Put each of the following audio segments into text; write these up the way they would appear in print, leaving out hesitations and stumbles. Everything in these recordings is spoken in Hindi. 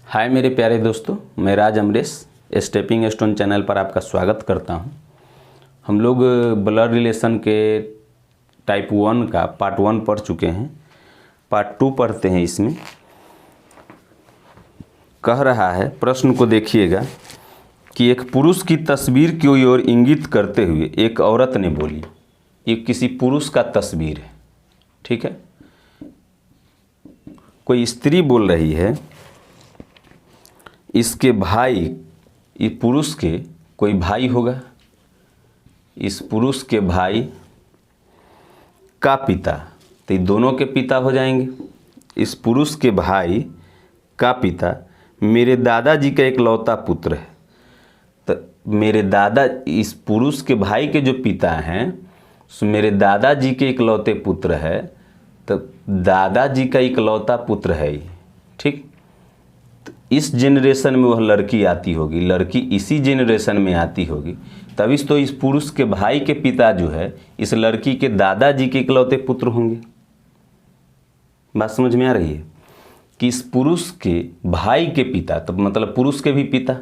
हाय मेरे प्यारे दोस्तों, मैं राज अमरेश स्टेपिंग स्टोन चैनल पर आपका स्वागत करता हूं। हम लोग ब्लड रिलेशन के टाइप 1 का पार्ट 1 पढ़ चुके हैं। पार्ट 2 पढ़ते हैं। इसमें कह रहा है, प्रश्न को देखिएगा कि एक पुरुष की तस्वीर की ओर इंगित करते हुए एक औरत ने बोली। ये किसी पुरुष का तस्वीर है, ठीक है। कोई स्त्री बोल रही है, इसके भाई, ये पुरुष के कोई भाई होगा, इस पुरुष के भाई का पिता, तो ये दोनों के पिता हो जाएंगे। इस पुरुष के भाई का पिता मेरे दादाजी का इकलौता पुत्र है। तो मेरे दादा, इस पुरुष के भाई के जो पिता हैं सो मेरे दादाजी के इकलौते पुत्र है। तो दादाजी का इकलौता पुत्र है ये, ठीक। इस जनरेशन में वह लड़की आती होगी, लड़की इसी जनरेशन में आती होगी, तभी तो इस पुरुष के भाई के पिता जो है इस लड़की के दादाजी के इकलौते पुत्र होंगे। बात समझ में आ रही है कि इस पुरुष के भाई के पिता, तो मतलब पुरुष के भी पिता,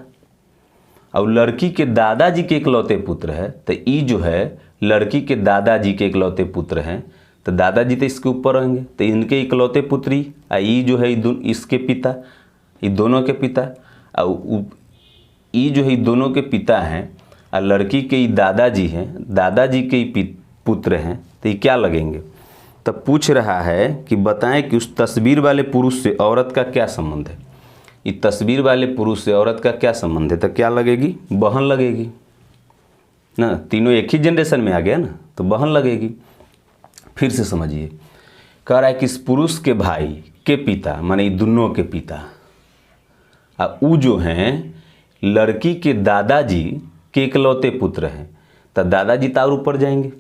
और लड़की के दादाजी के इकलौते पुत्र है। तो ये जो है लड़की के दादाजी के इकलौते पुत्र हैं, तो दादाजी तो इसके ऊपर रहेंगे, तो इनके इकलौते पुत्री, ये जो है इसके पिता, ये दोनों के पिता, और ये जो है दोनों के पिता हैं, और लड़की के दादाजी हैं, दादाजी के पुत्र हैं, तो ये क्या लगेंगे। तब पूछ रहा है कि बताएं कि उस तस्वीर वाले पुरुष से औरत का क्या संबंध है। ये तस्वीर वाले पुरुष से औरत का क्या संबंध है, तो क्या लगेगी, बहन लगेगी ना। तीनों एक ही जनरेशन में आ गया ना, तो बहन लगेगी। फिर से समझिए, कह रहा है कि इस पुरुष के भाई के पिता, माने दोनों के पिता, वो जो हैं लड़की के दादाजी के इकलौते पुत्र हैं। तो दादाजी तो और ऊपर जाएंगे,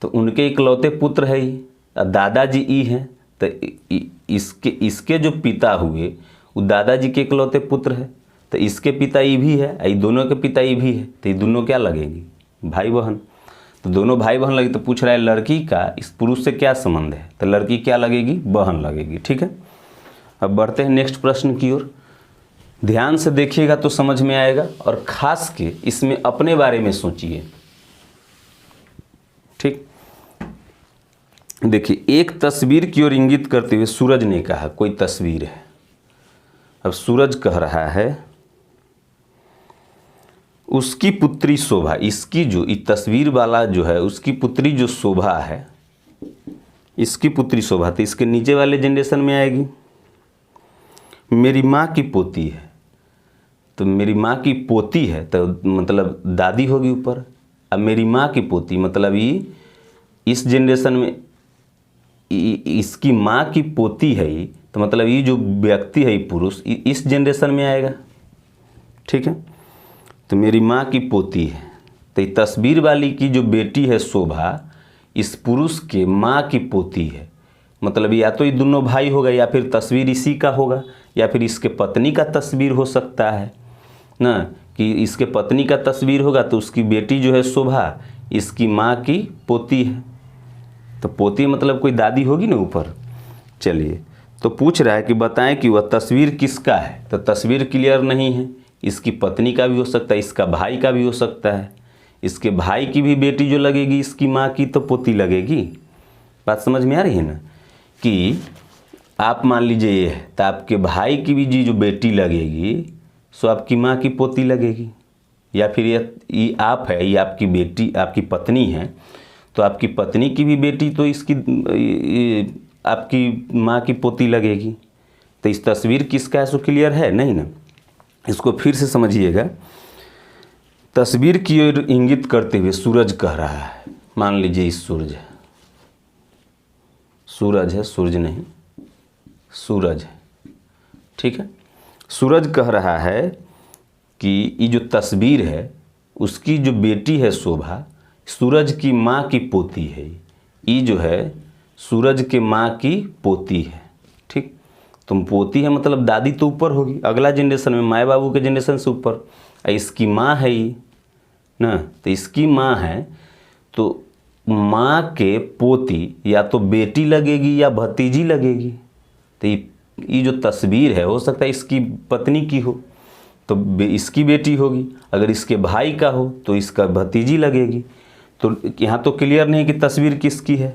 तो उनके इकलौते पुत्र है ही, दादाजी ई हैं। तो इसके जो पिता हुए वो दादाजी के इकलौते पुत्र है। तो इसके पिता ई भी है, ये दोनों के पिता ई भी है, तो ये दोनों क्या लगेंगी, भाई बहन। तो दोनों भाई बहन लगे। तो पूछ रहा है लड़की का इस पुरुष से क्या संबंध है, तो लड़की क्या लगेगी, बहन लगेगी, ठीक है। अब बढ़ते हैं नेक्स्ट प्रश्न की ओर। ध्यान से देखिएगा तो समझ में आएगा, और खास के इसमें अपने बारे में सोचिए, ठीक। देखिए, एक तस्वीर की ओर इंगित करते हुए सूरज ने कहा, कोई तस्वीर है। अब सूरज कह रहा है उसकी पुत्री शोभा, इसकी जो इस तस्वीर वाला जो है उसकी पुत्री जो शोभा है, इसकी पुत्री शोभा, तो इसके नीचे वाले जनरेशन में आएगी। मेरी माँ की पोती है, तो मेरी माँ की पोती है तो मतलब दादी होगी ऊपर। अब मेरी माँ की पोती मतलब ये इस जनरेशन में इसकी माँ की पोती है ये, तो मतलब ये जो व्यक्ति है, ये पुरुष इस जनरेशन में आएगा, ठीक है। तो मेरी माँ की पोती है, तो ये तस्वीर वाली की जो बेटी है शोभा, इस पुरुष के माँ की पोती है। मतलब या तो ये दोनों भाई होगा, या फिर तस्वीर इसी का होगा, या फिर इसके पत्नी का तस्वीर हो सकता है ना, कि इसके पत्नी का तस्वीर होगा तो उसकी बेटी जो है शोभा इसकी माँ की पोती है। तो पोती मतलब कोई दादी होगी ना ऊपर। चलिए, तो पूछ रहा है कि बताएं कि वह तस्वीर किसका है। तो तस्वीर क्लियर नहीं है, इसकी पत्नी का भी हो सकता है, इसका भाई का भी हो सकता है। इसके भाई की भी बेटी जो लगेगी इसकी माँ की, तो पोती लगेगी। बात समझ में आ रही है ना, कि आप मान लीजिए ये है, तो आपके भाई की भी जी जो बेटी लगेगी सो आपकी माँ की पोती लगेगी। या फिर ये आप है, ये आपकी बेटी, आपकी पत्नी है, तो आपकी पत्नी की भी बेटी तो इसकी आपकी माँ की पोती लगेगी। तो इस तस्वीर किसका है सो क्लियर है नहीं ना। इसको फिर से समझिएगा। तस्वीर की ओर इंगित करते हुए सूरज कह रहा है, मान लीजिए इस सूरज है, सूरज है, सूरज नहीं, सूरज है, ठीक है। सूरज कह रहा है कि ये जो तस्वीर है उसकी जो बेटी है शोभा, सूरज की माँ की पोती है। ये जो है सूरज के माँ की पोती है, ठीक। तुम पोती है मतलब दादी तो ऊपर होगी, अगला जनरेशन में माँ बाबू के जनरेशन से ऊपर। इसकी माँ है ये ना, तो इसकी माँ है, तो माँ के पोती या तो बेटी लगेगी या भतीजी लगेगी। तो ये ये जो तस्वीर है हो सकता है इसकी पत्नी की हो तो इसकी बेटी होगी, अगर इसके भाई का हो तो इसका भतीजी लगेगी। तो यहाँ तो क्लियर नहीं कि तस्वीर किसकी है,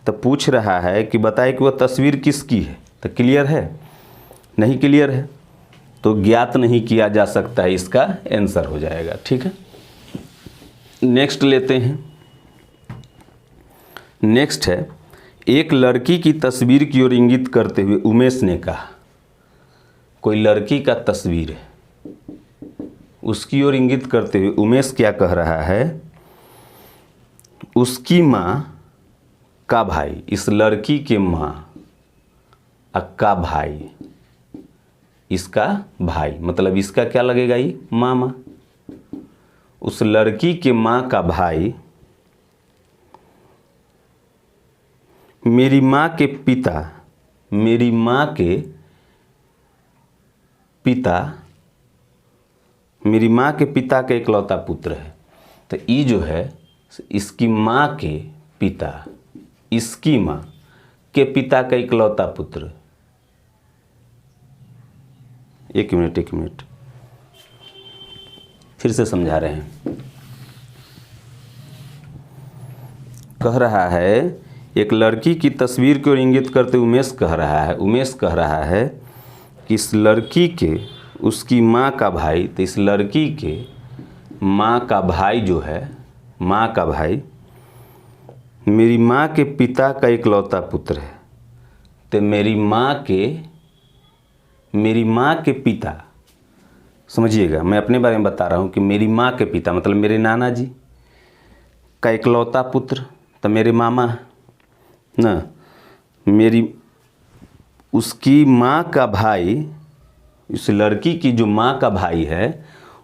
तो पूछ रहा है कि बताए कि वह तस्वीर किसकी है, तो क्लियर है? नहीं क्लियर है तो ज्ञात नहीं किया जा सकता है, इसका आंसर हो जाएगा। ठीक है, नेक्स्ट लेते हैं। नेक्स्ट है, एक लड़की की तस्वीर की ओर इंगित करते हुए उमेश ने कहा। कोई लड़की का तस्वीर है, उसकी ओर इंगित करते हुए उमेश क्या कह रहा है? उसकी माँ का भाई, इस लड़की के माँ का भाई, इसका भाई मतलब इसका क्या लगेगा? ये मामा। उस लड़की के माँ का भाई मेरी माँ के पिता, मेरी माँ के पिता, मेरी माँ के पिता का इकलौता पुत्र है। तो ये जो है इसकी माँ के पिता, इसकी माँ के पिता का इकलौता पुत्र। एक मिनट फिर से समझा रहे हैं। कह रहा है एक लड़की की तस्वीर को इंगित करते उमेश कह रहा है कि इस लड़की के, उसकी माँ का भाई, तो इस लड़की के माँ का भाई जो है, माँ का भाई मेरी माँ के पिता का इकलौता पुत्र है। तो मेरी माँ के पिता, समझिएगा मैं अपने बारे में बता रहा हूँ कि मेरी माँ के पिता मतलब मेरे नाना जी का इकलौता पुत्र तो मेरे मामा ना, मेरी उसकी माँ का भाई, इस लड़की की जो माँ का भाई है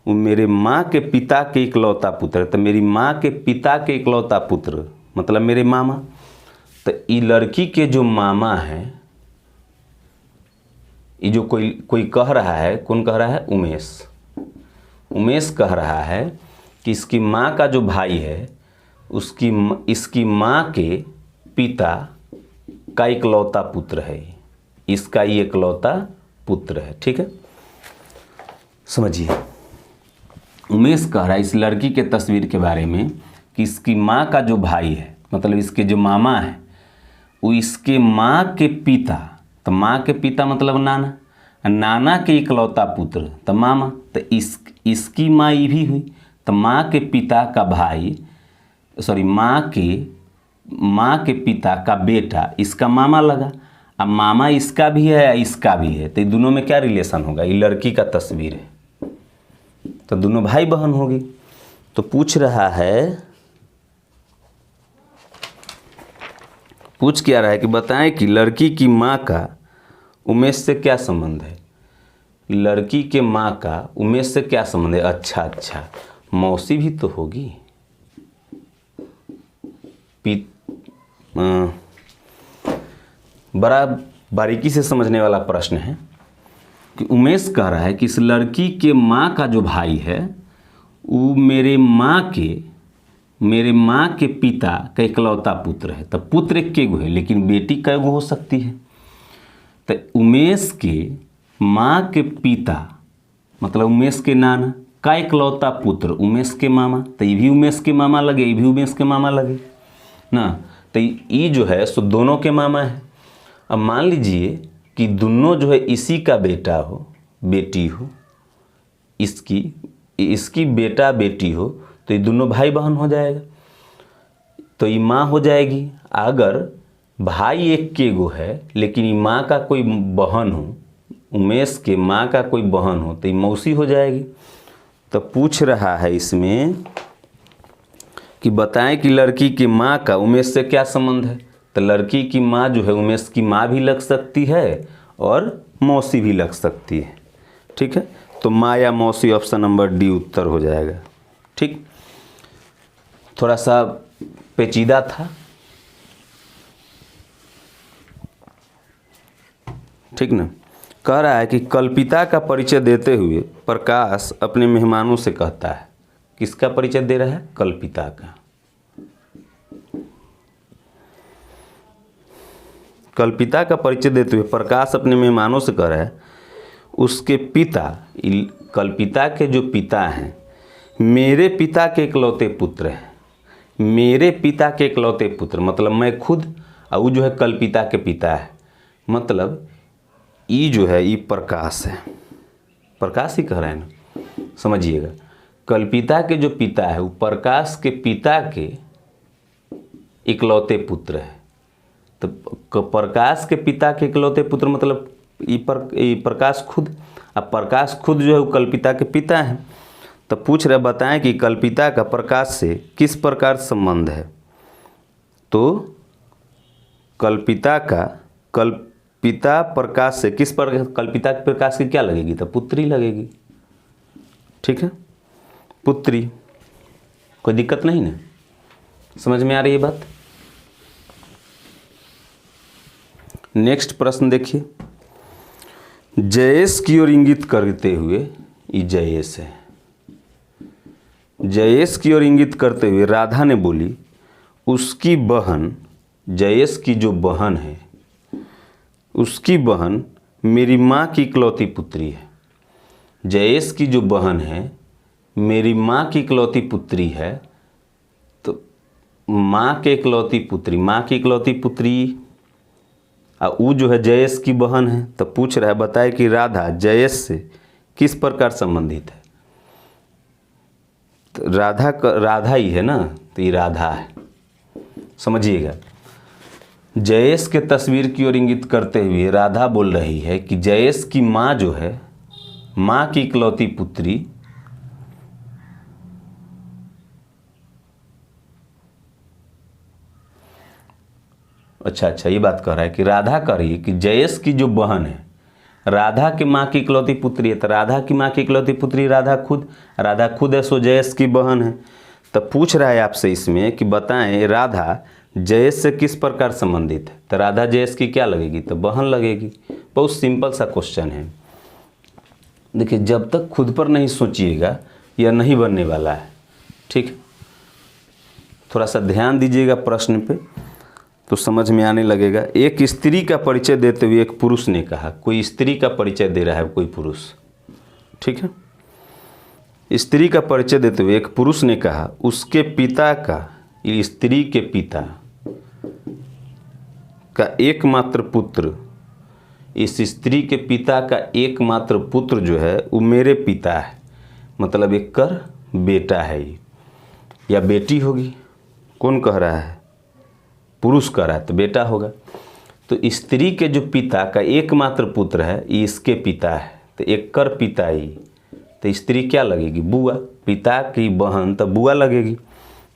वो मेरे माँ के पिता के इकलौता पुत्र है। तो मेरी माँ के पिता के इकलौता पुत्र मतलब मेरे मामा। तो ये लड़की के जो मामा हैं, ये जो कोई कह रहा है, कौन कह रहा है? उमेश कह रहा है कि इसकी माँ का जो भाई है इसकी माँ के पिता का इकलौता पुत्र है, इसका ये इकलौता पुत्र है। ठीक है, समझिए उमेश कह रहा है इस लड़की के तस्वीर के बारे में कि इसकी माँ का जो भाई है मतलब इसके जो मामा है वो इसके माँ के पिता, तो माँ के पिता मतलब नाना के इकलौता पुत्र तो मामा। तो इसकी माँ ये भी हुई, तो माँ के पिता का भाई, सॉरी माँ के पिता का बेटा इसका मामा लगा। अब मामा इसका भी है इसका भी है, तो ये दोनों में क्या रिलेशन होगा? ये लड़की का तस्वीर है तो दोनों भाई बहन होगी। तो पूछ क्या रहा है कि बताएं कि लड़की की माँ का उमेश से क्या संबंध है? लड़की के माँ का उमेश से क्या संबंध है? अच्छा, मौसी भी तो होगी। बड़ा बारीकी से समझने वाला प्रश्न है कि उमेश कह रहा है कि इस लड़की के माँ का जो भाई है वो मेरे माँ के पिता का इकलौता पुत्र है। तो पुत्र एक के गो है लेकिन बेटी कई गो हो सकती है। तो उमेश के माँ के पिता मतलब उमेश के नाना का इकलौता पुत्र उमेश के मामा, तो ये भी उमेश के मामा लगे, ये भी उमेश के मामा लगे ना। तो ये जो है सो दोनों के मामा है। अब मान लीजिए कि दोनों जो है इसी का बेटा हो बेटी हो, इसकी बेटा बेटी हो, तो ये दोनों भाई बहन हो जाएगा, तो ये माँ हो जाएगी। अगर भाई एक के गो है लेकिन ये माँ का कोई बहन हो, उमेश के माँ का कोई बहन हो, तो ये मौसी हो जाएगी। तो पूछ रहा है इसमें कि बताएं कि लड़की की माँ का उमेश से क्या संबंध है? तो लड़की की माँ जो है उमेश की माँ भी लग सकती है और मौसी भी लग सकती है। ठीक है, तो माँ या मौसी ऑप्शन नंबर डी उत्तर हो जाएगा। ठीक, थोड़ा सा पेचीदा था। ठीक ना। कह रहा है कि कल्पिता का परिचय देते हुए प्रकाश अपने मेहमानों से कहता है। किसका परिचय दे रहा है? कल्पिता का। कल्पिता का परिचय देते हुए प्रकाश अपने मेहमानों से कह रहा है उसके पिता, कल्पिता के जो पिता हैं, मेरे पिता के इकलौते पुत्र हैं। मेरे पिता के इकलौते पुत्र मतलब मैं खुद, और वो जो है कल्पिता के पिता है। मतलब ई जो है ई प्रकाश है, प्रकाश ही कह रहे हैं ना, समझिएगा। कल्पिता के जो पिता है वो प्रकाश के पिता के इकलौते पुत्र है। तो प्रकाश के पिता के इकलौते पुत्र मतलब प्रकाश खुद, अब प्रकाश खुद जो है वो कल्पिता के पिता हैं। तो पूछ रहे बताएं कि कल्पिता का प्रकाश से किस प्रकार संबंध है। तो कल्पिता का कल्पिता प्रकाश से किस पर, कल्पिता के प्रकाश की क्या लगेगी, तो पुत्री लगेगी। ठीक है, पुत्री, कोई दिक्कत नहीं ना, समझ में आ रही है बात। नेक्स्ट प्रश्न देखिए, जयेश की ओर इंगित करते हुए, ये जयेश है, जयेश की ओर इंगित करते हुए राधा ने बोली उसकी बहन, जयेश की जो बहन है उसकी बहन मेरी माँ की इकलौती पुत्री है। जयेश की जो बहन है मेरी माँ की इकलौती पुत्री है। तो माँ के इकलौती पुत्री, माँ की इकलौती पुत्री, और वो जो है जयेश की बहन है। तो पूछ रहा है बताए कि राधा जयेश से किस प्रकार संबंधित है। तो राधा ही है ना, तो ये राधा है, समझिएगा। जयेश के तस्वीर की ओर इंगित करते हुए राधा बोल रही है कि जयेश की माँ जो है, माँ की इकलौती पुत्री, अच्छा ये बात कह रहा है कि राधा कह रही है कि जयेश की जो बहन है राधा की माँ की इकलौती पुत्री है। तो राधा की माँ की इकलौती पुत्री राधा खुद है, सो जयेश की बहन है। तो पूछ रहा है आपसे इसमें कि बताएं राधा जयेश से किस प्रकार संबंधित है। तो राधा जयेश की क्या लगेगी, तो बहन लगेगी। बहुत सिंपल सा क्वेश्चन है। देखिए, जब तक खुद पर नहीं सोचिएगा यह नहीं बनने वाला है। ठीक, थोड़ा सा ध्यान दीजिएगा प्रश्न पे तो समझ में आने लगेगा। एक स्त्री का परिचय देते हुए एक पुरुष ने कहा, कोई स्त्री का परिचय दे रहा है कोई पुरुष। ठीक है, स्त्री का परिचय देते हुए एक पुरुष ने कहा उसके पिता का, स्त्री के पिता का एकमात्र पुत्र, इस स्त्री के पिता का एकमात्र पुत्र जो है वो मेरे पिता है। मतलब एक कर बेटा है ये, या बेटी होगी। कौन कह रहा है, पुरुष कह रहा है, तो बेटा होगा। तो स्त्री के जो पिता का एकमात्र पुत्र है ये इसके पिता है, तो एक कर पिता ही। तो स्त्री क्या लगेगी, बुआ। पिता की बहन तो बुआ लगेगी।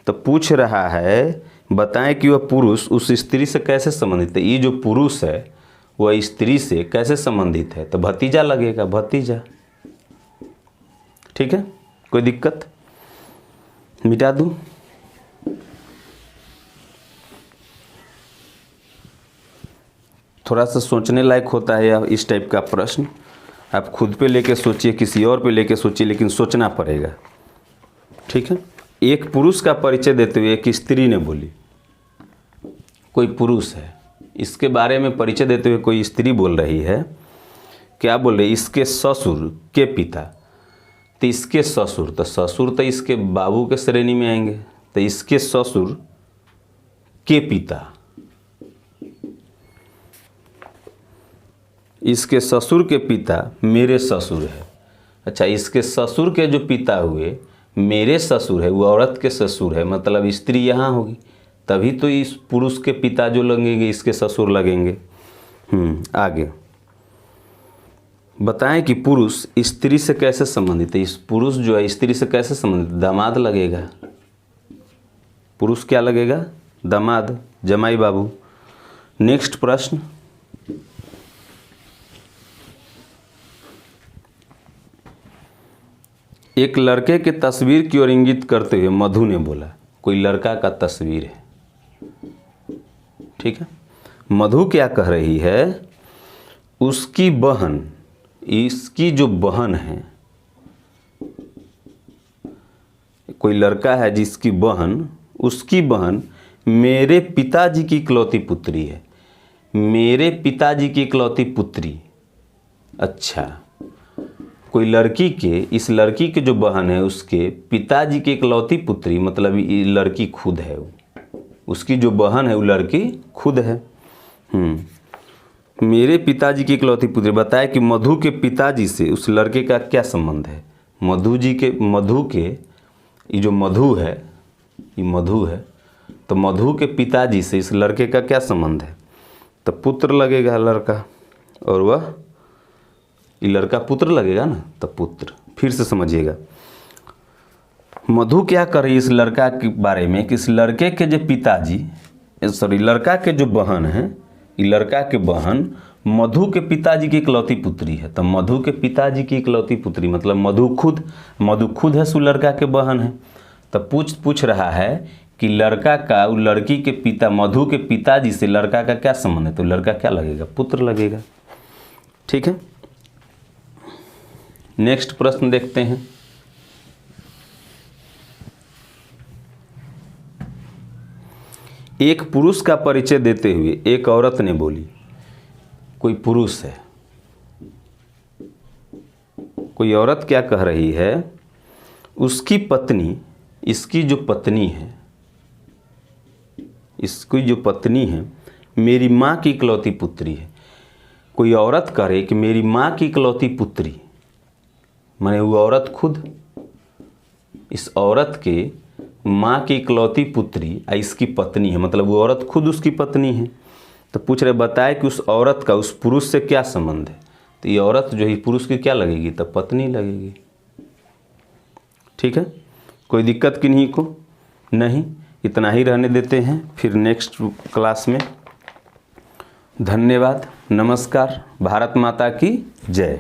तो पूछ रहा है बताएं कि वह पुरुष उस स्त्री से कैसे संबंधित है। ये जो पुरुष है वह स्त्री से कैसे संबंधित है, तो भतीजा लगेगा, भतीजा। ठीक है, कोई दिक्कत, मिटा दूं। थोड़ा सा सोचने लायक होता है या इस टाइप का प्रश्न। आप खुद पे लेके सोचिए, किसी और पे लेके सोचिए, लेकिन सोचना पड़ेगा। ठीक है, एक पुरुष का परिचय देते हुए एक स्त्री ने बोली, कोई पुरुष है, इसके बारे में परिचय देते हुए कोई स्त्री बोल रही है, क्या बोल रही है, इसके ससुर के पिता। तो इसके ससुर, तो ससुर तो इसके बाबू के श्रेणी में आएंगे। तो इसके ससुर के पिता, इसके ससुर के पिता मेरे ससुर है। अच्छा, इसके ससुर के जो पिता हुए मेरे ससुर है, वो औरत के ससुर है, मतलब स्त्री यहाँ होगी। तभी तो इस पुरुष के पिता जो लगेंगे इसके ससुर लगेंगे। आगे बताएं कि पुरुष स्त्री से कैसे संबंधित है। इस पुरुष जो है स्त्री से कैसे संबंधित, दामाद लगेगा। पुरुष क्या लगेगा, दामाद, जमाई बाबू। नेक्स्ट प्रश्न, एक लड़के के तस्वीर की ओर इंगित करते हुए मधु ने बोला, कोई लड़का का तस्वीर है। ठीक है, मधु क्या कह रही है, उसकी बहन, इसकी जो बहन है, कोई लड़का है जिसकी बहन, उसकी बहन मेरे पिताजी की इकलौती पुत्री है। मेरे पिताजी की इकलौती पुत्री। अच्छा, कोई लड़की के, इस लड़की के जो बहन है उसके पिताजी की इकलौती पुत्री, मतलब ये लड़की खुद है, उसकी जो बहन है वो लड़की खुद है। मेरे पिताजी की इकलौती पुत्री। बताए कि मधु के पिताजी से उस लड़के का क्या संबंध है। मधु के ये जो मधु है, ये मधु है, तो मधु के पिताजी से इस लड़के का क्या संबंध है। तो पुत्र लगेगा लड़का, और वह ये लड़का पुत्र लगेगा ना, तो पुत्र। फिर से समझिएगा, मधु क्या कर रही है इस लड़का के बारे में कि इस लड़के के जो पिताजी, सॉरी लड़का के जो बहन है, ये लड़का के बहन मधु के पिताजी की इकलौती पुत्री है। तो मधु के पिताजी की इकलौती पुत्री मतलब मधु खुद है, सो लड़का के बहन है। तो पूछ रहा है कि लड़का का वो लड़की के पिता, मधु के पिताजी से लड़का का क्या संबंध है। तो लड़का क्या लगेगा, पुत्र लगेगा। ठीक है, नेक्स्ट प्रश्न देखते हैं। एक पुरुष का परिचय देते हुए एक औरत ने बोली। कोई पुरुष है, कोई औरत क्या कह रही है, उसकी पत्नी, इसकी जो पत्नी है, इसकी जो पत्नी है मेरी माँ की इकलौती पुत्री है। कोई औरत करे कि मेरी माँ की इकलौती पुत्री, माने वो औरत खुद, इस औरत के माँ की इकलौती पुत्री इसकी पत्नी है, मतलब वो औरत खुद उसकी पत्नी है। तो पूछ रहे, बताए कि उस औरत का उस पुरुष से क्या संबंध है। तो ये औरत जो है पुरुष की क्या लगेगी, तो पत्नी लगेगी। ठीक है, कोई दिक्कत किन्हीं को नहीं, इतना ही रहने देते हैं, फिर नेक्स्ट क्लास में। धन्यवाद, नमस्कार, भारत माता की जय।